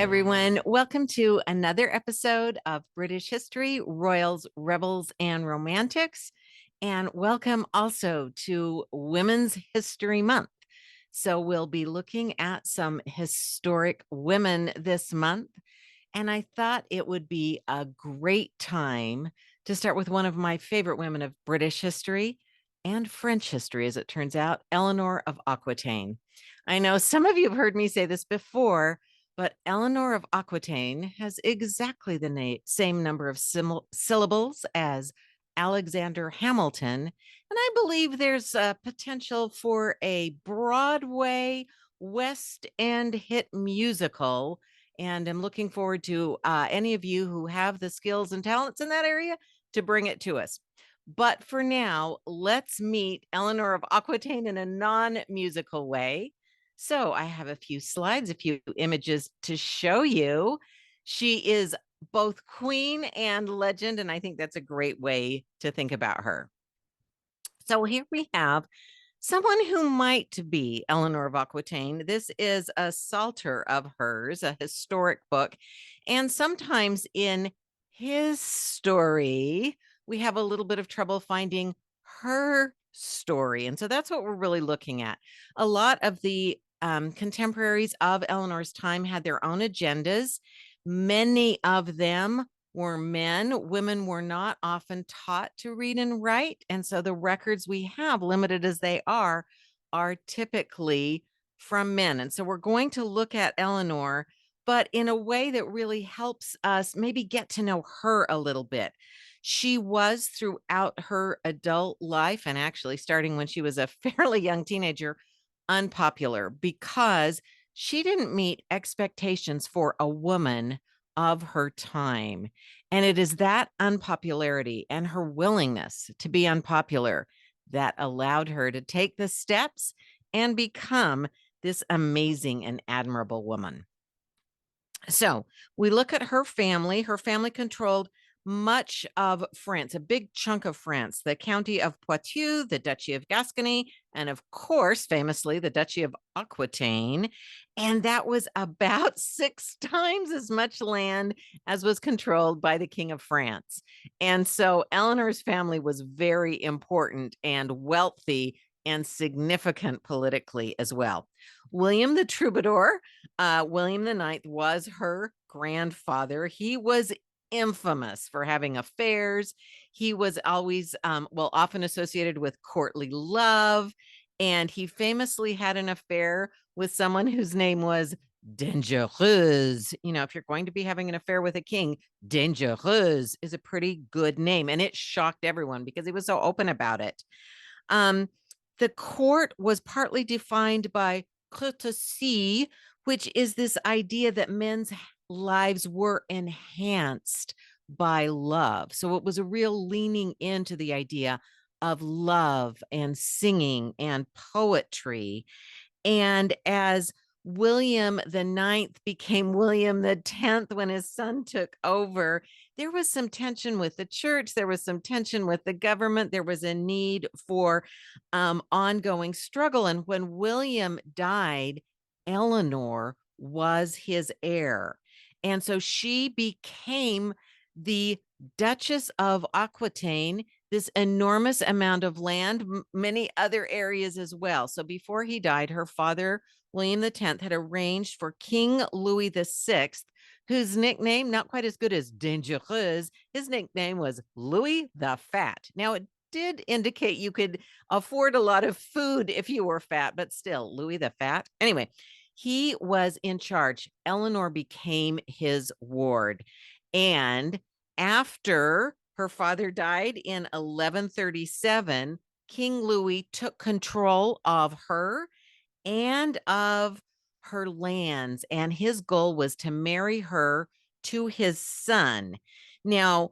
everyone. Welcome to another episode of British History, Royals, Rebels, and Romantics. And welcome also to Women's History Month. So, we'll be looking at some historic women this month. And I thought it would be a great time to start with one of my favorite women of British history and French history, as it turns out, Eleanor of Aquitaine. I know some of you have heard me say this before, but Eleanor of Aquitaine has exactly the same number of syllables as Alexander Hamilton. And I believe there's a potential for a Broadway West End hit musical. And I'm looking forward to any of you who have the skills and talents in that area to bring it to us. But for now, let's meet Eleanor of Aquitaine in a non-musical way. So I have a few slides, a few images to show you. She is both queen and legend, and I think that's a great way to think about her. So here we have someone who might be Eleanor of Aquitaine. This is a psalter of hers, a historic book. And sometimes in his story, we have a little bit of trouble finding her story. And so that's what we're really looking at. A lot of the contemporaries of Eleanor's time had their own agendas. Many of them were men. Women were not often taught to read and write. And so the records we have, limited as they are typically from men. And so we're going to look at Eleanor, but in a way that really helps us maybe get to know her a little bit. She was throughout her adult life, and actually starting when she was a fairly young teenager, unpopular because she didn't meet expectations for a woman of her time. And it is that unpopularity and her willingness to be unpopular that allowed her to take the steps and become this amazing and admirable woman. So we look at her family. Her family controlled much of France, a big chunk of France, the county of Poitou, the Duchy of Gascony, and of course, famously, the Duchy of Aquitaine. And that was about 6 times as much land as was controlled by the King of France. And so Eleanor's family was very important and wealthy and significant politically as well. William the Troubadour, William the Ninth, was her grandfather. He was infamous for having affairs. He was always, often associated with courtly love. And he famously had an affair with someone whose name was Dangereuse. You know, if you're going to be having an affair with a king, Dangereuse is a pretty good name. And it shocked everyone because he was so open about it. The court was partly defined by courtesy, which is this idea that men's lives were enhanced by love. So it was a real leaning into the idea of love and singing and poetry. And as William the Ninth became William the 10th when his son took over, there was some tension with the church. There was some tension with the government. There was a need for ongoing struggle. And when William died, Eleanor was his heir. And so she became the Duchess of Aquitaine, this enormous amount of land, many other areas as well. So before he died, her father, William the 10th, had arranged for King Louis VI, whose nickname, not quite as good as Dangereuse, his nickname was Louis the Fat. Now, it did indicate you could afford a lot of food if you were fat, but still, Louis the Fat. Anyway, he was in charge. Eleanor became his ward. And after her father died in 1137, King Louis took control of her and of her lands. And his goal was to marry her to his son. Now,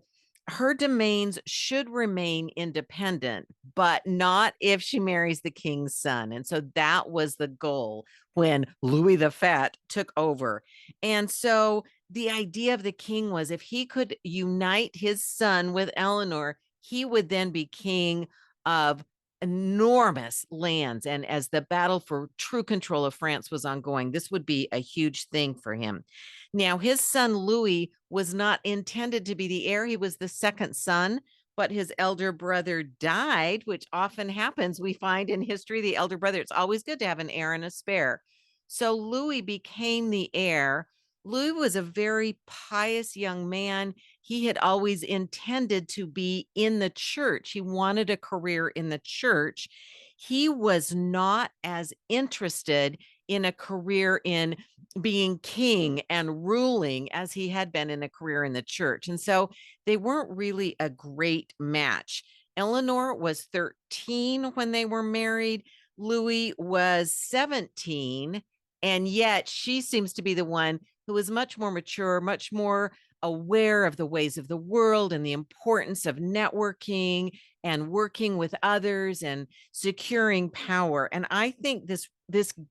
her domains should remain independent, but not if she marries the king's son. And so that was the goal when Louis the Fat took over. And so the idea of the king was if he could unite his son with Eleanor, he would then be king of enormous lands. And as the battle for true control of France was ongoing, this would be a huge thing for him. Now, his son Louis was not intended to be the heir. He was the second son, but his elder brother died, which often happens. We find in history the elder brother, it's always good to have an heir and a spare. So Louis became the heir. Louis was a very pious young man. He had always intended to be in the church. He wanted a career in the church. He was not as interested in a career in being king and ruling as he had been in a career in the church. And so they weren't really a great match. Eleanor was 13 when they were married. Louis was 17. And yet she seems to be the one who is much more mature, much more aware of the ways of the world and the importance of networking and working with others and securing power. And I think this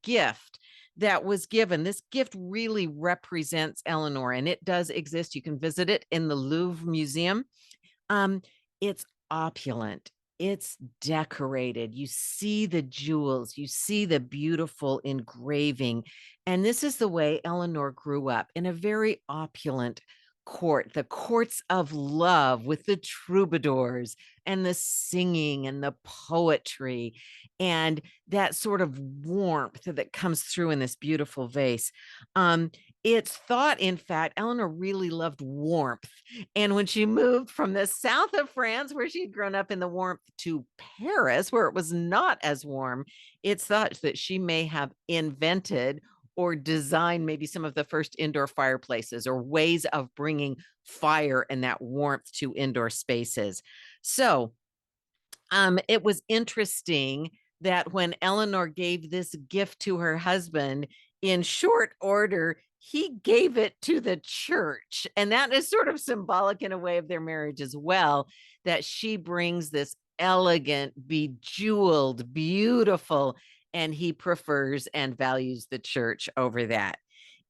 gift that was given, this gift really represents Eleanor, and it does exist. You can visit it in the Louvre Museum. It's opulent. It's decorated. You see the jewels, you see the beautiful engraving. And this is the way Eleanor grew up, in a very opulent court, the courts of love, with the troubadours and the singing and the poetry and that sort of warmth that comes through in this beautiful vase. It's thought, in fact, Eleanor really loved warmth. And when she moved from the south of France, where she'd grown up in the warmth, to Paris, where it was not as warm, it's thought that she may have invented or designed maybe some of the first indoor fireplaces or ways of bringing fire and that warmth to indoor spaces. So it was interesting that when Eleanor gave this gift to her husband, in short order, he gave it to the church. And that is sort of symbolic in a way of their marriage as well, that she brings this elegant, bejeweled, beautiful, and he prefers and values the church over that.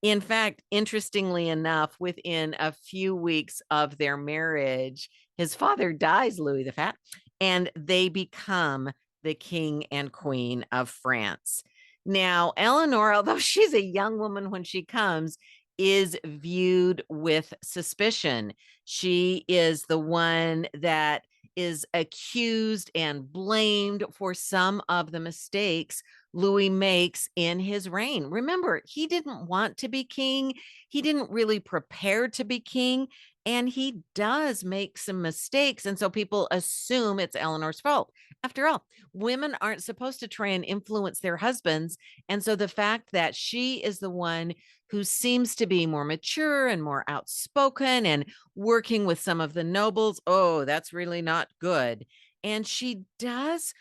In fact, interestingly enough, within a few weeks of their marriage, his father dies, Louis the Fat, and they become the king and queen of France. Now, Eleanor, although she's a young woman when she comes, is viewed with suspicion. She is the one that is accused and blamed for some of the mistakes Louis makes in his reign. Remember, he didn't want to be king. He didn't really prepare to be king. And he does make some mistakes. And so people assume it's Eleanor's fault. After all, women aren't supposed to try and influence their husbands. And so the fact that she is the one who seems to be more mature and more outspoken and working with some of the nobles, oh, that's really not good. And she does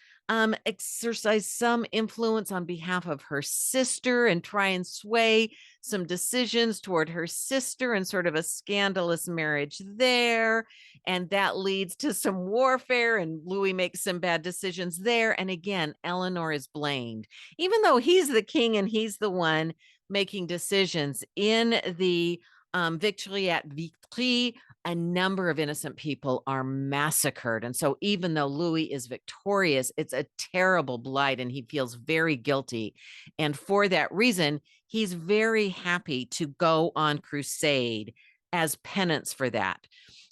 exercise some influence on behalf of her sister and try and sway some decisions toward her sister, and sort of a scandalous marriage there. And that leads to some warfare, and Louis makes some bad decisions there. And again, Eleanor is blamed, even though he's the king and he's the one making decisions. In the victory at Vitry, a number of innocent people are massacred. And so even though Louis is victorious, it's a terrible blight and he feels very guilty. And for that reason, he's very happy to go on crusade as penance for that.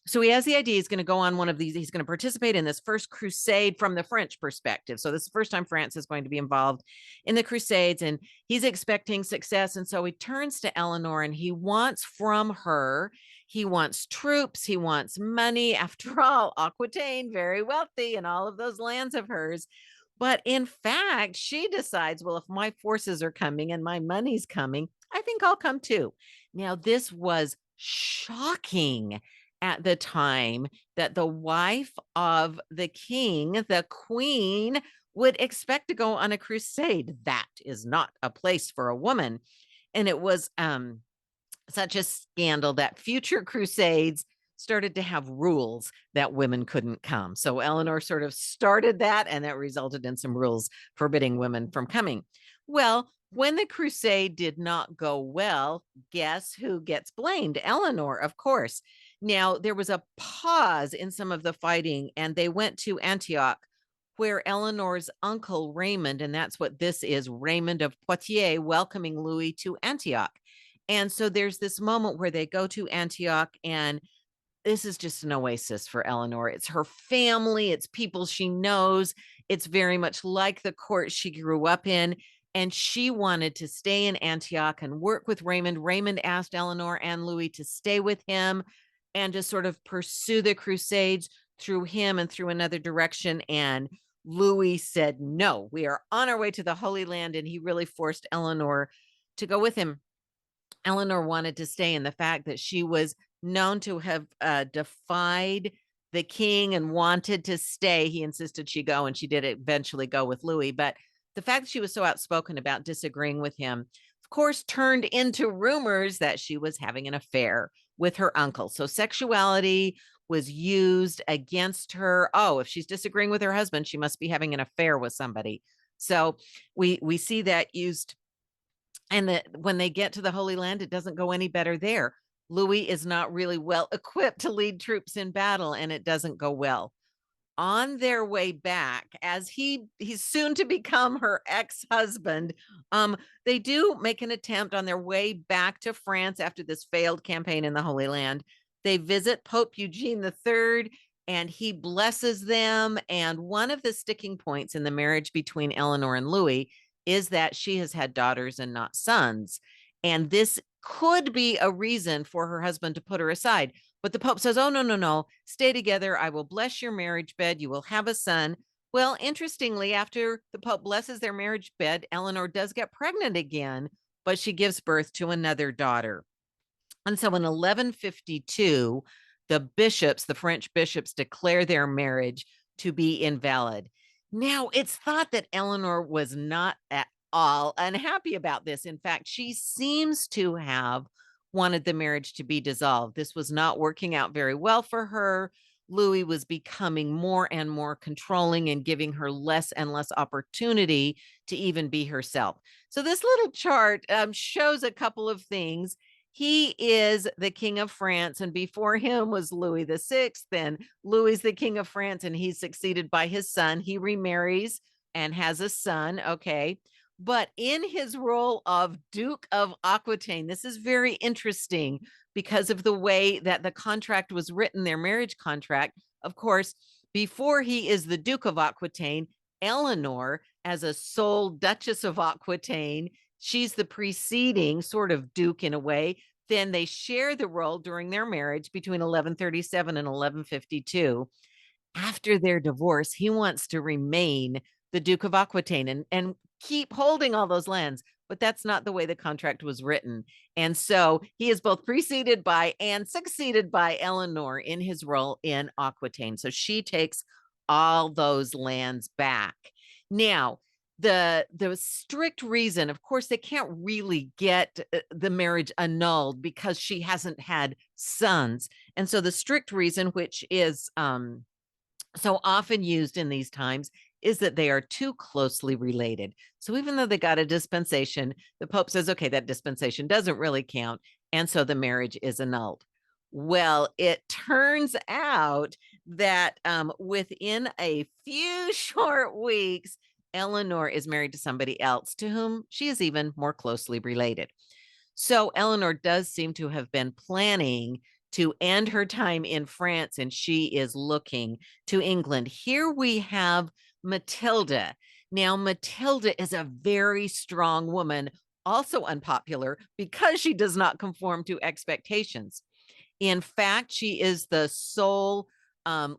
So he has the idea he's going to go on one of these. He's going to participate in this first crusade from the French perspective. So this is the first time France is going to be involved in the Crusades, and he's expecting success. And so he turns to Eleanor and he wants from her, he wants troops, he wants money. After all, Aquitaine, very wealthy, and all of those lands of hers. But in fact, she decides, well, if my forces are coming and my money's coming, I think I'll come too. Now, this was shocking at the time, that the wife of the king, the queen, would expect to go on a crusade. That is not a place for a woman. And it was such a scandal that future crusades started to have rules that women couldn't come. So Eleanor sort of started that, and that resulted in some rules forbidding women from coming. Well, when the crusade did not go well, guess who gets blamed? Eleanor, of course. Now, there was a pause in some of the fighting, and they went to Antioch, where Eleanor's uncle Raymond, and that's what this is, Raymond of Poitiers, welcoming Louis to Antioch. And so there's this moment where they go to Antioch, and this is just an oasis for Eleanor. It's her family, it's people she knows. It's very much like the court she grew up in. And she wanted to stay in Antioch and work with Raymond. Raymond asked Eleanor and Louis to stay with him and to sort of pursue the Crusades through him and through another direction. And Louis said, no, we are on our way to the Holy Land. And he really forced Eleanor to go with him. Eleanor wanted to stay, and the fact that she was known to have defied the king and wanted to stay, he insisted she go, and she did eventually go with Louis. But the fact that she was so outspoken about disagreeing with him, of course, turned into rumors that she was having an affair with her uncle. So sexuality was used against her. Oh, if she's disagreeing with her husband, she must be having an affair with somebody. So we see that used. And when they get to the Holy Land, it doesn't go any better there. Louis is not really well equipped to lead troops in battle, and it doesn't go well. On their way back, as he's soon to become her ex-husband, they do make an attempt on their way back to France after this failed campaign in the Holy Land. They visit Pope Eugene III, and he blesses them. And one of the sticking points in the marriage between Eleanor and Louis is that she has had daughters and not sons. And this could be a reason for her husband to put her aside. But the Pope says, oh, no, no, no, stay together. I will bless your marriage bed. You will have a son. Well, interestingly, after the Pope blesses their marriage bed, Eleanor does get pregnant again, but she gives birth to another daughter. And so in 1152, the French bishops, declare their marriage to be invalid. Now, it's thought that Eleanor was not at all unhappy about this. In fact, she seems to have wanted the marriage to be dissolved. This was not working out very well for her. Louis was becoming more and more controlling and giving her less and less opportunity to even be herself. So this little chart shows a couple of things. He is the king of France, and before him was Louis VI. Then Louis is the king of France, and he's succeeded by his son. He remarries and has a son. Okay. But in his role of Duke of Aquitaine, this is very interesting because of the way that the contract was written, their marriage contract. Of course, before he is the Duke of Aquitaine, Eleanor, as a sole Duchess of Aquitaine, she's the preceding sort of Duke in a way. Then they share the role during their marriage between 1137 and 1152. After their divorce, he wants to remain the Duke of Aquitaine and keep holding all those lands. But that's not the way the contract was written. And so he is both preceded by and succeeded by Eleanor in his role in Aquitaine. So she takes all those lands back. Now, the strict reason, of course, they can't really get the marriage annulled because she hasn't had sons. And so the strict reason, which is so often used in these times, is that they are too closely related. So even though they got a dispensation, the Pope says, okay, that dispensation doesn't really count. And so the marriage is annulled. Well, it turns out that within a few short weeks, Eleanor is married to somebody else to whom she is even more closely related. So Eleanor does seem to have been planning to end her time in France, and she is looking to England. Here we have Matilda. Now, Matilda is a very strong woman, also unpopular because she does not conform to expectations. In fact, she is the sole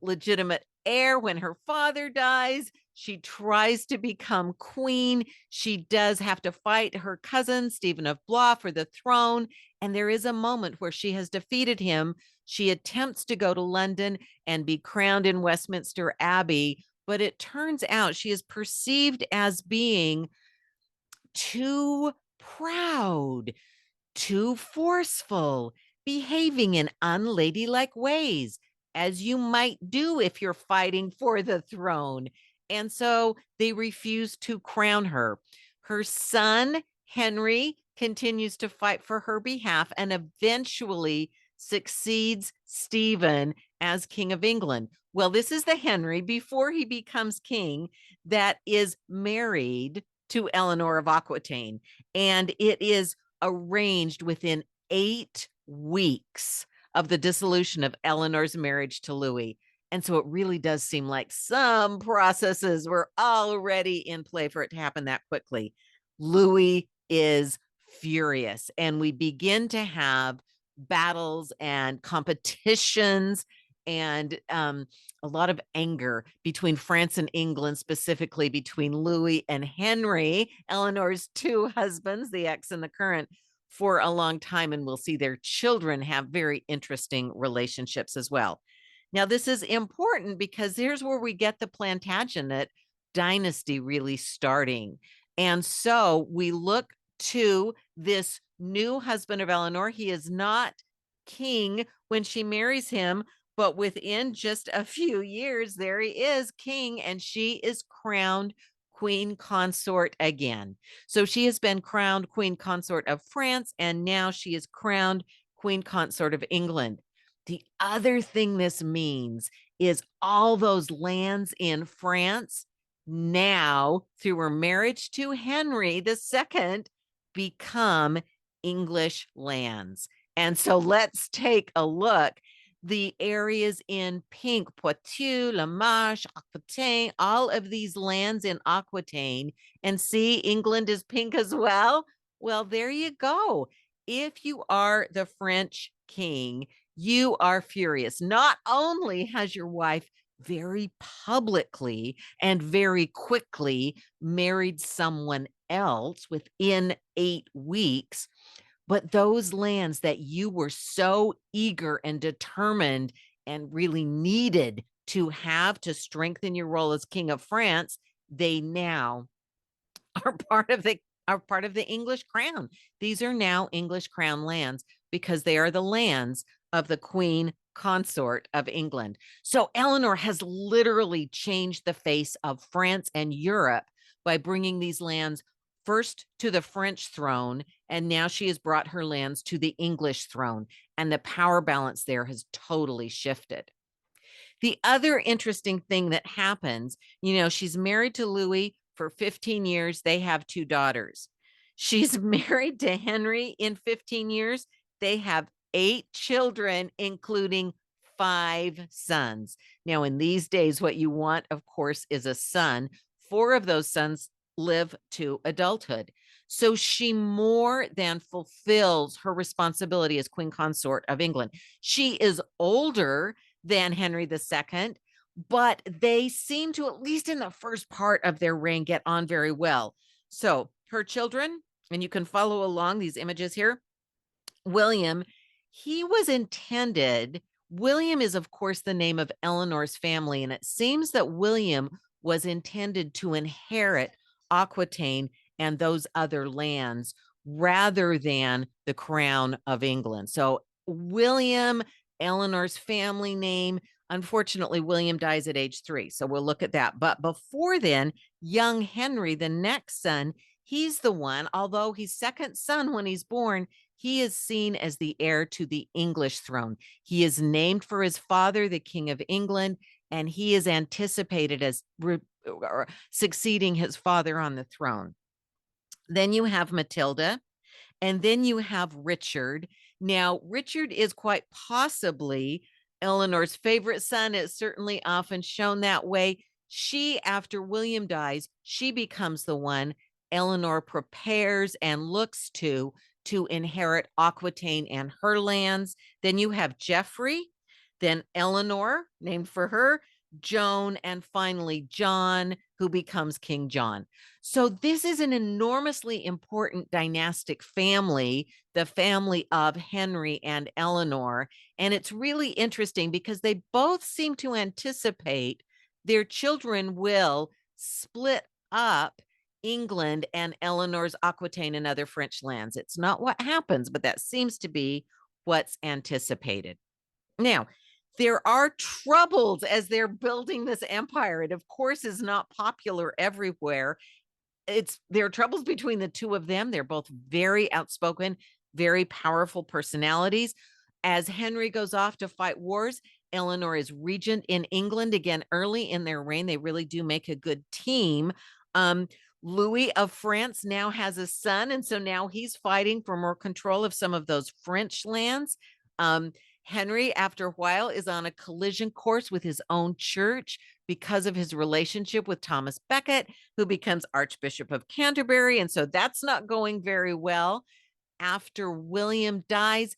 legitimate heir when her father dies. She tries to become queen. She does have to fight her cousin, Stephen of Blois, for the throne. And there is a moment where she has defeated him. She attempts to go to London and be crowned in Westminster Abbey, but it turns out she is perceived as being too proud, too forceful, behaving in unladylike ways, as you might do if you're fighting for the throne. And so they refuse to crown her. Her son, Henry, continues to fight for her behalf and eventually succeeds Stephen as King of England. Well, this is the Henry before he becomes king that is married to Eleanor of Aquitaine. And it is arranged within 8 weeks of the dissolution of Eleanor's marriage to Louis. And so it really does seem like some processes were already in play for it to happen that quickly. Louis is furious, and we begin to have battles and competitions and a lot of anger between France and England, specifically between Louis and Henry, Eleanor's two husbands, the ex and the current, for a long time. And we'll see their children have very interesting relationships as well. Now, this is important because here's where we get the Plantagenet dynasty really starting. And so we look to this new husband of Eleanor. He is not king when she marries him, but within just a few years, there he is, king, and she is crowned queen consort again. So she has been crowned queen consort of France, and now she is crowned queen consort of England. The other thing this means is all those lands in France now, through her marriage to Henry II, become English lands. And so let's take a look. The areas in pink, Poitou, La Marche, Aquitaine, all of these lands in Aquitaine, and see England is pink as well. Well, there you go. If you are the French king, you are furious. Not only has your wife very publicly and very quickly married someone else within 8 weeks, but those lands that you were so eager and determined and really needed to have to strengthen your role as King of France, they now are part of the English crown. These are now English crown lands because they are the lands of the Queen Consort of England. So Eleanor has literally changed the face of France and Europe by bringing these lands first to the French throne, and now she has brought her lands to the English throne, and the power balance there has totally shifted. The other interesting thing that happens, she's married to Louis for 15 years. They have 2 daughters. She's married to Henry in 15 years. They have 8 children, including 5 sons. Now, in these days, what you want, of course, is a son. 4 of those sons live to adulthood. So she more than fulfills her responsibility as Queen Consort of England. She is older than Henry II, but they seem to, at least in the first part of their reign, get on very well. So her children, and you can follow along these images here. William, William is, of course, the name of Eleanor's family, and it seems that William was intended to inherit Aquitaine and those other lands rather than the crown of England. So William, Eleanor's family name. Unfortunately, William dies at age 3. So we'll look at that. But before then, young Henry, the next son, he's the one, although he's second son when he's born, he is seen as the heir to the English throne. He is named for his father, the King of England, and he is anticipated as succeeding his father on the throne. Then you have Matilda, and then you have Richard. Now, Richard is quite possibly Eleanor's favorite son. It's certainly often shown that way. She, after William dies, she becomes the one Eleanor prepares and looks to inherit Aquitaine and her lands. Then you have Geoffrey, then Eleanor, named for her, Joan, and finally John, who becomes King John. So this is an enormously important dynastic family, the family of Henry and Eleanor. And it's really interesting because they both seem to anticipate their children will split up England and Eleanor's Aquitaine and other French lands. It's not what happens, but that seems to be what's anticipated. Now, there are troubles as they're building this empire. It, of course, is not popular everywhere. There are troubles between the two of them. They're both very outspoken, very powerful personalities. As Henry goes off to fight wars, Eleanor is regent in England again early in their reign. They really do make a good team. Louis of France now has a son, and so now he's fighting for more control of some of those French lands. Um, Henry, after a while, is on a collision course with his own church because of his relationship with Thomas Becket, who becomes Archbishop of Canterbury. And so that's not going very well. After William dies,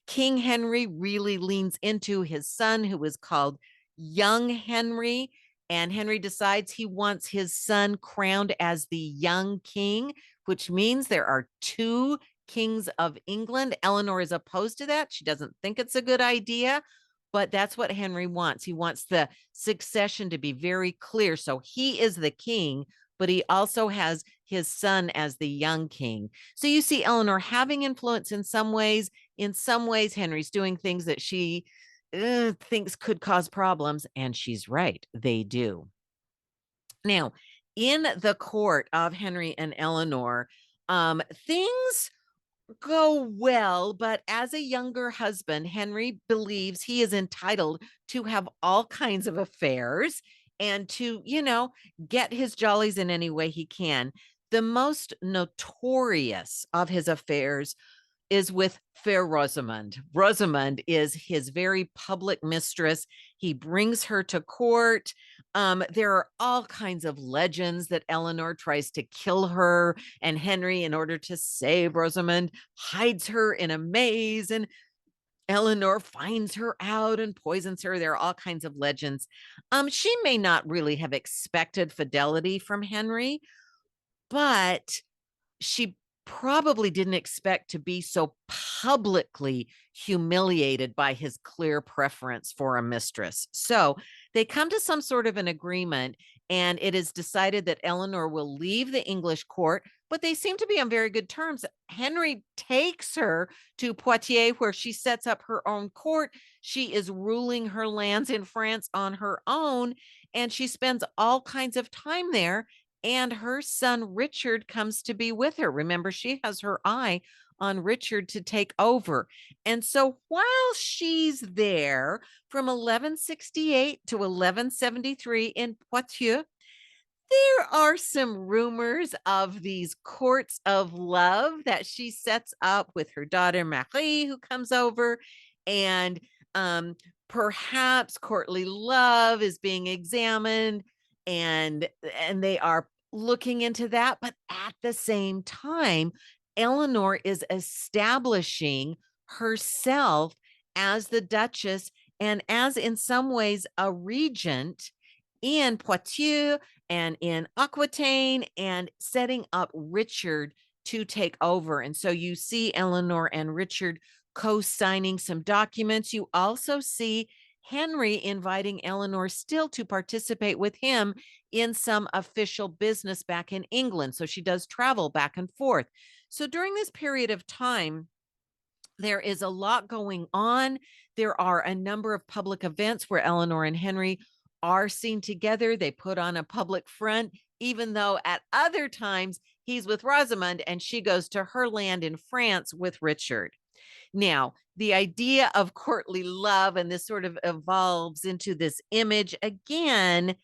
King Henry really leans into his son, who is called Young Henry. And Henry decides he wants his son crowned as the young king, which means there are two kings of England. Eleanor is opposed to that. She doesn't think it's a good idea, but that's what Henry wants. He wants the succession to be very clear. So he is the king, but he also has his son as the young king. So you see Eleanor having influence in some ways. In some ways, Henry's doing things that she thinks could cause problems, and she's right. They do. Now, in the court of Henry and Eleanor, things go well, but as a younger husband, Henry believes he is entitled to have all kinds of affairs and to, get his jollies in any way he can. The most notorious of his affairs is with Fair Rosamond. Rosamond is his very public mistress. He brings her to court. There are all kinds of legends that Eleanor tries to kill her, and Henry, in order to save Rosamond, hides her in a maze, and Eleanor finds her out and poisons her. There are all kinds of legends. She may not really have expected fidelity from Henry, but she probably didn't expect to be so publicly humiliated by his clear preference for a mistress. So they come to some sort of an agreement, and it is decided that Eleanor will leave the English court, but they seem to be on very good terms. Henry takes her to Poitiers, where she sets up her own court. She is ruling her lands in France on her own, and she spends all kinds of time there, and her son Richard comes to be with her. Remember, she has her eye on Richard to take over. And so while she's there from 1168 to 1173 in Poitou, there are some rumors of these courts of love that she sets up with her daughter Marie, who comes over, and perhaps courtly love is being examined, and they are looking into that. But at the same time, Eleanor is establishing herself as the Duchess and as, in some ways, a regent in Poitou and in Aquitaine, and setting up Richard to take over. And so you see Eleanor and Richard co-signing some documents. You also see Henry inviting Eleanor still to participate with him in some official business back in England. So she does travel back and forth. So during this period of time, there is a lot going on. There are a number of public events where Eleanor and Henry are seen together. They put on a public front, even though at other times he's with Rosamond and she goes to her land in France with Richard. Now, the idea of courtly love, and this sort of evolves into this image again.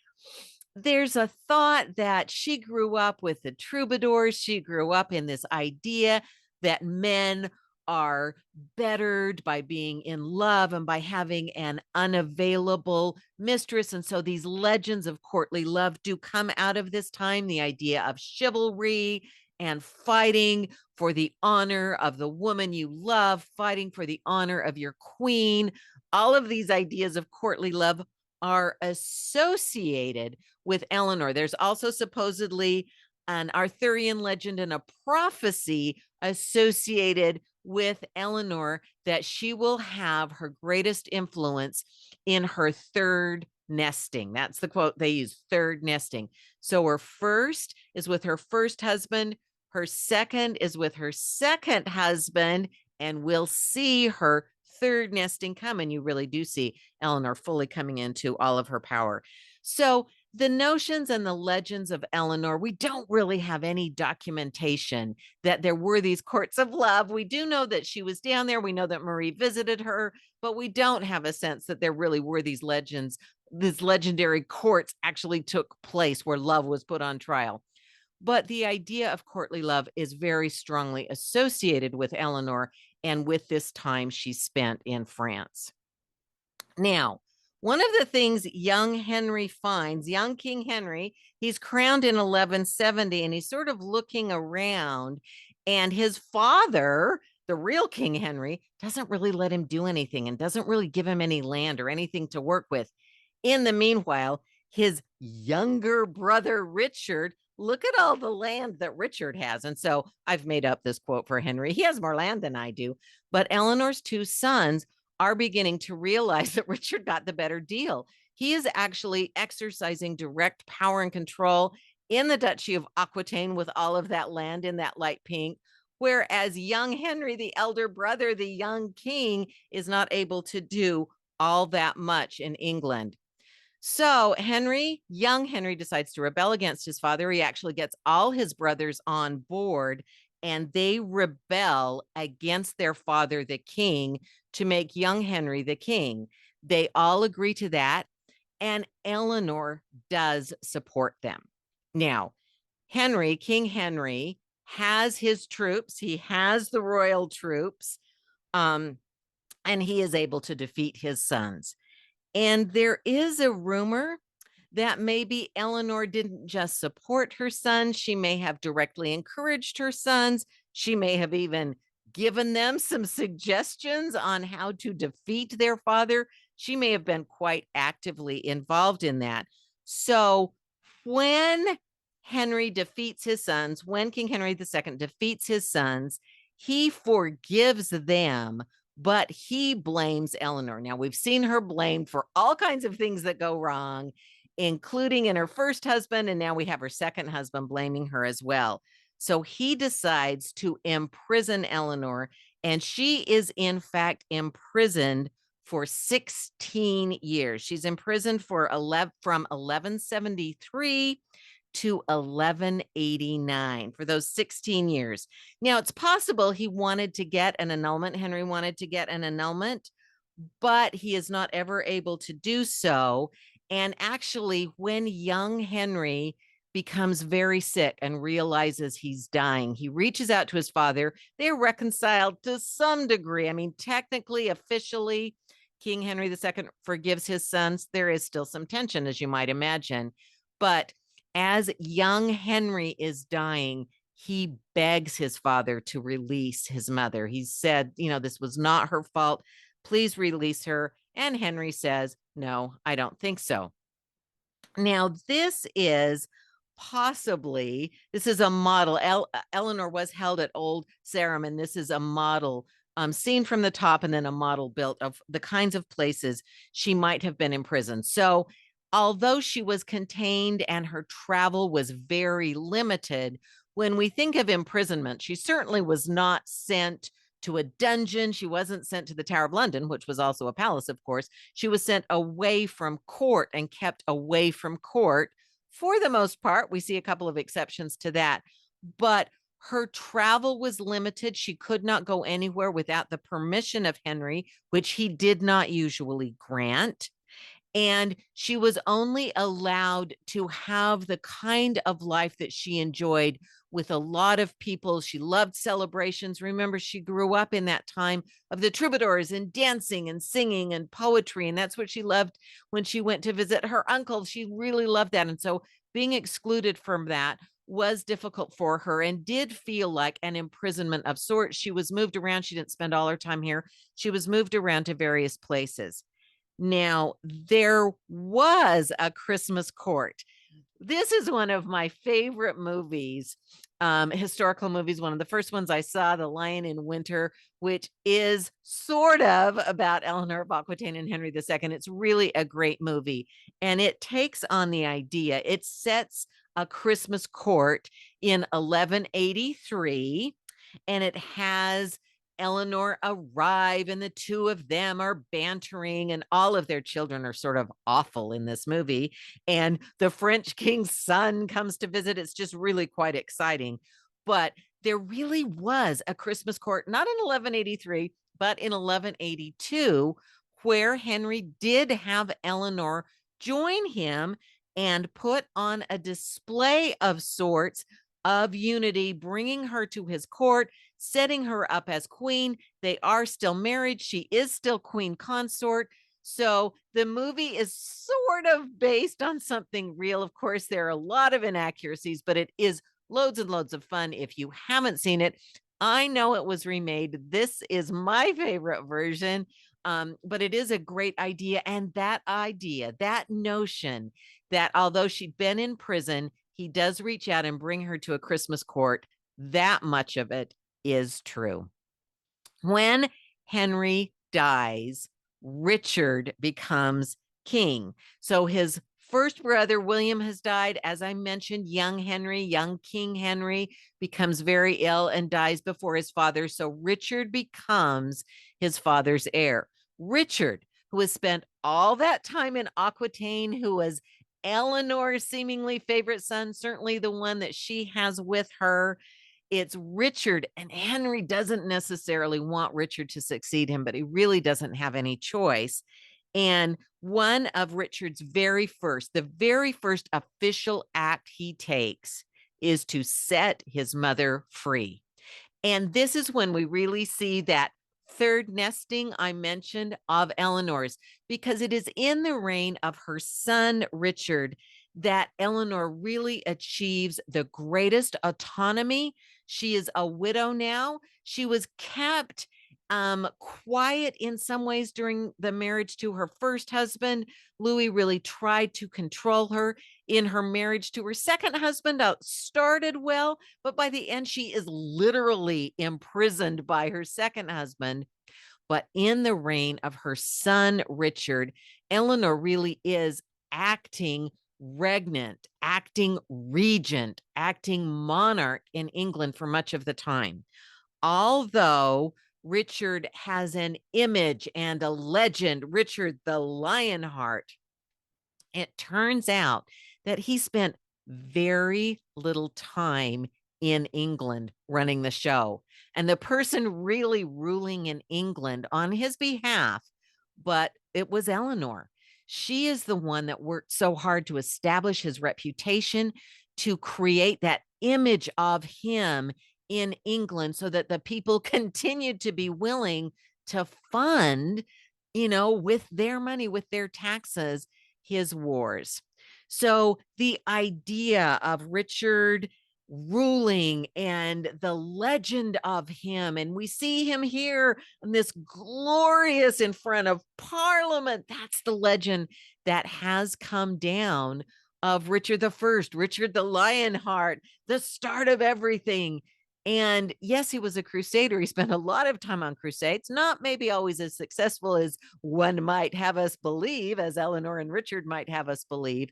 There's a thought that she grew up with the troubadours. She grew up in this idea that men are bettered by being in love and by having an unavailable mistress. And so these legends of courtly love do come out of this time, the idea of chivalry and fighting for the honor of the woman you love, fighting for the honor of your queen. All of these ideas of courtly love are associated with Eleanor. There's also supposedly an Arthurian legend and a prophecy associated with Eleanor that she will have her greatest influence in her third nesting. That's the quote they use, third nesting. So her first is with her first husband, her second is with her second husband, and we'll see her third nesting come. And you really do see Eleanor fully coming into all of her power. So the notions and the legends of Eleanor, we don't really have any documentation that there were these courts of love. We do know that she was down there. We know that Marie visited her, but we don't have a sense that there really were these legends. These legendary courts actually took place where love was put on trial. But the idea of courtly love is very strongly associated with Eleanor and with this time she spent in France. Now, one of the things young Henry finds, young King Henry, he's crowned in 1170 and he's sort of looking around, and his father, the real King Henry, doesn't really let him do anything and doesn't really give him any land or anything to work with. In the meanwhile, his younger brother, Richard, look at all the land that Richard has. And so I've made up this quote for Henry. He has more land than I do. But Eleanor's two sons are beginning to realize that Richard got the better deal. He is actually exercising direct power and control in the Duchy of Aquitaine with all of that land in that light pink, whereas young Henry, the elder brother, the young king, is not able to do all that much in England. So young Henry decides to rebel against his father. He actually gets all his brothers on board and they rebel against their father, the king, to make young Henry the king. They all agree to that. And Eleanor does support them. Now, King Henry, has his troops. He has the royal troops. And he is able to defeat his sons. And there is a rumor that maybe Eleanor didn't just support her sons, she may have directly encouraged her sons. She may have even given them some suggestions on how to defeat their father. She may have been quite actively involved in that. So when Henry defeats his sons, when King Henry II defeats his sons, he forgives them, but he blames Eleanor. Now, we've seen her blamed for all kinds of things that go wrong, including in her first husband, and now we have her second husband blaming her as well. So he decides to imprison Eleanor, and she is in fact imprisoned for 16 years. She's imprisoned from 1173 to 1189 for those 16 years. Now, it's possible he wanted to get an annulment. Henry wanted to get an annulment, but he is not ever able to do so. And actually, when young Henry becomes very sick and realizes he's dying, he reaches out to his father. They're reconciled to some degree. I mean, technically, officially, King Henry II forgives his sons. There is still some tension, as you might imagine. But as young Henry is dying, he begs his father to release his mother. He said, this was not her fault. Please release her. And Henry says, no, I don't think so. Now, this is a model. Eleanor was held at Old Sarum, and this is a model seen from the top and then a model built of the kinds of places she might have been imprisoned. So although she was contained and her travel was very limited, when we think of imprisonment, she certainly was not sent to a dungeon. She wasn't sent to the Tower of London, which was also a palace, of course. She was sent away from court and kept away from court for the most part. We see a couple of exceptions to that, but her travel was limited. She could not go anywhere without the permission of Henry, which he did not usually grant. And she was only allowed to have the kind of life that she enjoyed with a lot of people. She loved celebrations. Remember, she grew up in that time of the troubadours and dancing and singing and poetry. And that's what she loved when she went to visit her uncle. She really loved that. And so being excluded from that was difficult for her and did feel like an imprisonment of sorts. She was moved around. She didn't spend all her time here. She was moved around to various places. Now, there was a Christmas Court. This is one of my favorite movies, historical movies. One of the first ones I saw, The Lion in Winter, which is sort of about Eleanor of Aquitaine and Henry II. It's really a great movie. And it takes on the idea, it sets a Christmas court in 1183, and it has Eleanor arrive, and the two of them are bantering, and all of their children are sort of awful in this movie. And the French king's son comes to visit. It's just really quite exciting. But there really was a Christmas court, not in 1183, but in 1182, where Henry did have Eleanor join him and put on a display of sorts of unity, bringing her to his court, setting her up as queen. They are still married. She is still queen consort. So the movie is sort of based on something real. Of course, there are a lot of inaccuracies, but it is loads and loads of fun. If you haven't seen it, I know it was remade. This is my favorite version, but it is a great idea. And that idea, that notion that although she'd been in prison, he does reach out and bring her to a Christmas court, that much of it is true. When Henry dies, Richard becomes king. So his first brother, William, has died. As I mentioned, young Henry, young King Henry, becomes very ill and dies before his father. So Richard becomes his father's heir. Richard, who has spent all that time in Aquitaine, who was Eleanor's seemingly favorite son, certainly the one that she has with her. It's Richard, and Henry doesn't necessarily want Richard to succeed him, but he really doesn't have any choice. And one of Richard's the very first official act he takes is to set his mother free. And this is when we really see that third nesting I mentioned of Eleanor's, because it is in the reign of her son, Richard, that Eleanor really achieves the greatest autonomy. She is a widow now. She was kept quiet in some ways during the marriage to her first husband. Louis really tried to control her. In her marriage to her second husband, started well, but by the end, she is literally imprisoned by her second husband. But in the reign of her son, Richard, Eleanor really is acting regnant, acting regent, acting monarch in England for much of the time. Although Richard has an image and a legend, Richard the Lionheart, it turns out that he spent very little time in England running the show. And the person really ruling in England on his behalf, but it was Eleanor. She is the one that worked so hard to establish his reputation, to create that image of him in England so that the people continued to be willing to fund, with their money, with their taxes, his wars. So the idea of Richard ruling and the legend of him, and we see him here in this glorious in front of Parliament. That's the legend that has come down of Richard the First, Richard the Lionheart, the start of everything. And yes, he was a crusader. He spent a lot of time on crusades, not maybe always as successful as one might have us believe, as Eleanor and Richard might have us believe.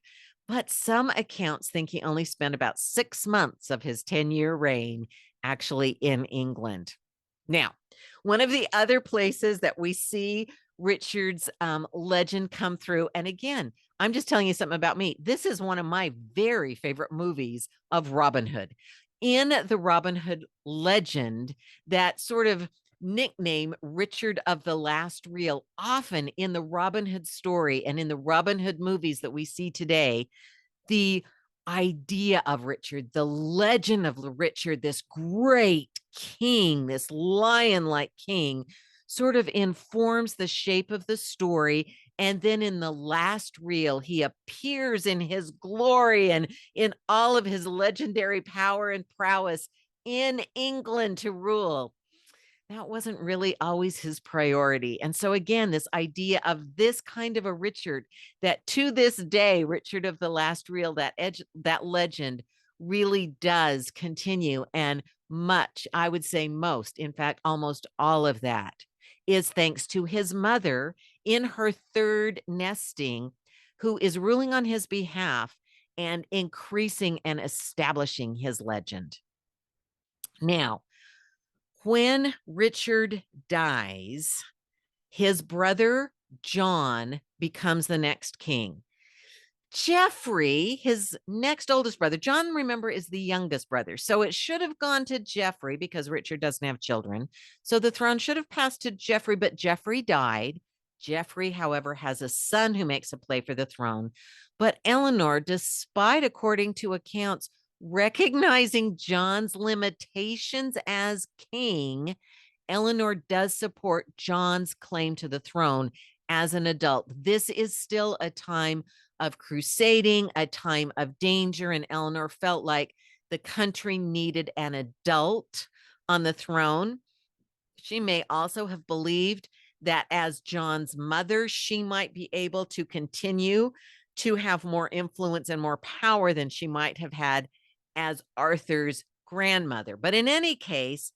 But some accounts think he only spent about 6 months of his 10-year reign actually in England. Now, one of the other places that we see Richard's legend come through, and again, I'm just telling you something about me. This is one of my very favorite movies of Robin Hood. In the Robin Hood legend, that sort of nickname Richard of the Last Reel, often in the Robin Hood story and in the Robin Hood movies that we see today, the idea of Richard, the legend of Richard, this great king, this lion-like king, sort of informs the shape of the story. And then in the last reel, he appears in his glory and in all of his legendary power and prowess in England to rule. That wasn't really always his priority. And so again, this idea of this kind of a Richard, that to this day, Richard of the Last Reel, that legend really does continue. And much, I would say most, in fact, almost all of that is thanks to his mother in her third nesting, who is ruling on his behalf and increasing and establishing his legend. Now, when Richard dies, his brother John becomes the next king. Geoffrey, his next oldest brother, John, remember, is the youngest brother. So it should have gone to Geoffrey because Richard doesn't have children. So the throne should have passed to Geoffrey, but Geoffrey died. Geoffrey, however, has a son who makes a play for the throne. But Eleanor, despite, according to accounts, Recognizing John's limitations as king, Eleanor does support John's claim to the throne as an adult. This is still a time of crusading, a time of danger, and Eleanor felt like the country needed an adult on the throne. She may also have believed that as John's mother, she might be able to continue to have more influence and more power than she might have had as Arthur's grandmother. But in any case,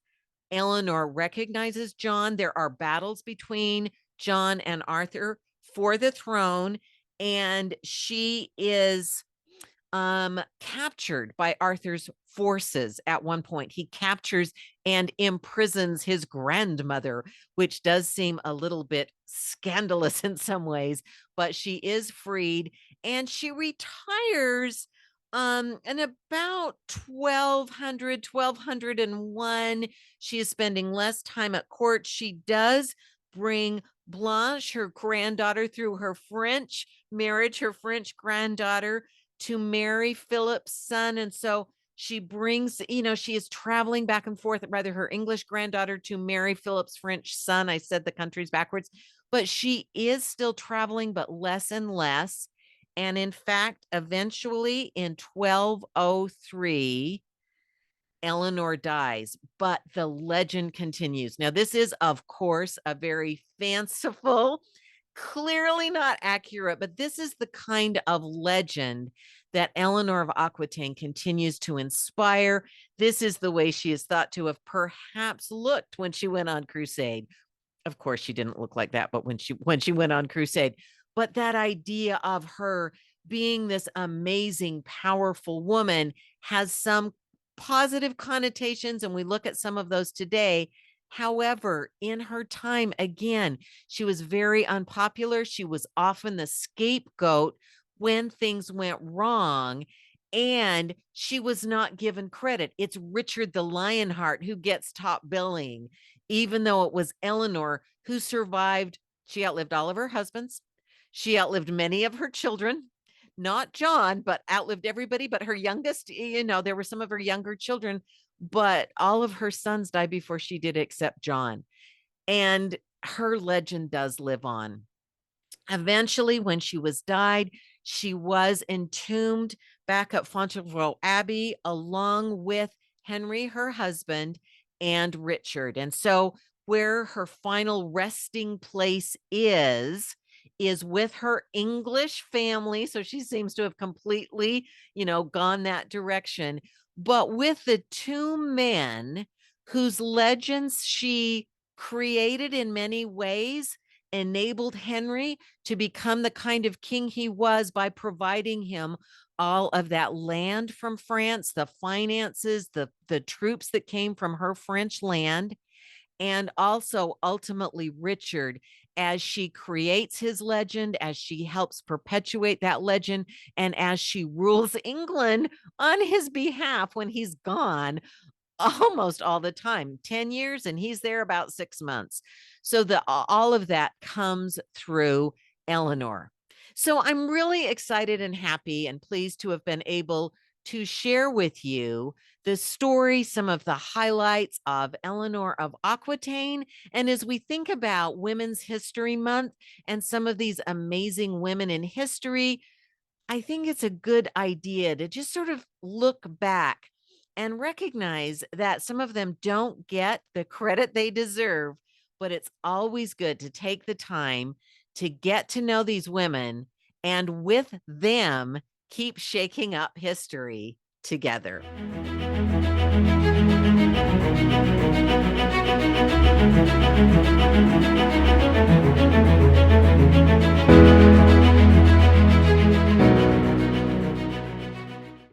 Eleanor recognizes John. There are battles between John and Arthur for the throne, and she is captured by Arthur's forces at one point. He captures and imprisons his grandmother, which does seem a little bit scandalous in some ways, but she is freed and she retires in about 1201. She is spending less time at court. She does bring Blanche, her granddaughter, through her French marriage, her French granddaughter, to marry Philip's son. And so she brings, she is traveling back and forth, rather her English granddaughter to marry Philip's French son. I said the country's backwards, but she is still traveling, but less and less. And in fact, eventually in 1203, Eleanor dies, but the legend continues. Now, this is, of course, a very fanciful, clearly not accurate, but this is the kind of legend that Eleanor of Aquitaine continues to inspire. This is the way she is thought to have perhaps looked when she went on crusade. Of course, she didn't look like that, but when she went on crusade, but that idea of her being this amazing, powerful woman has some positive connotations, and we look at some of those today. However, in her time, again, she was very unpopular. She was often the scapegoat when things went wrong, and she was not given credit. It's Richard the Lionheart who gets top billing, even though it was Eleanor who survived. She outlived all of her husbands. She outlived many of her children. Not John, but outlived everybody but her youngest. There were some of her younger children, but all of her sons died before she did, except John. And her legend does live on. Eventually, when she died, she was entombed back at Fontevraud Abbey, along with Henry, her husband, and Richard. And so where her final resting place is with her English family. So she seems to have completely, gone that direction. But with the two men whose legends she created in many ways, enabled Henry to become the kind of king he was by providing him all of that land from France, the finances, the troops that came from her French land, and also ultimately Richard, as she creates his legend, as she helps perpetuate that legend, and as she rules England on his behalf when he's gone almost all the time. 10 years and he's there about 6 months. So all of that comes through Eleanor. So I'm really excited and happy and pleased to have been able to share with you the story, some of the highlights of Eleanor of Aquitaine. And as we think about Women's History Month and some of these amazing women in history, I think it's a good idea to just sort of look back and recognize that some of them don't get the credit they deserve, but it's always good to take the time to get to know these women and with them keep shaking up history together.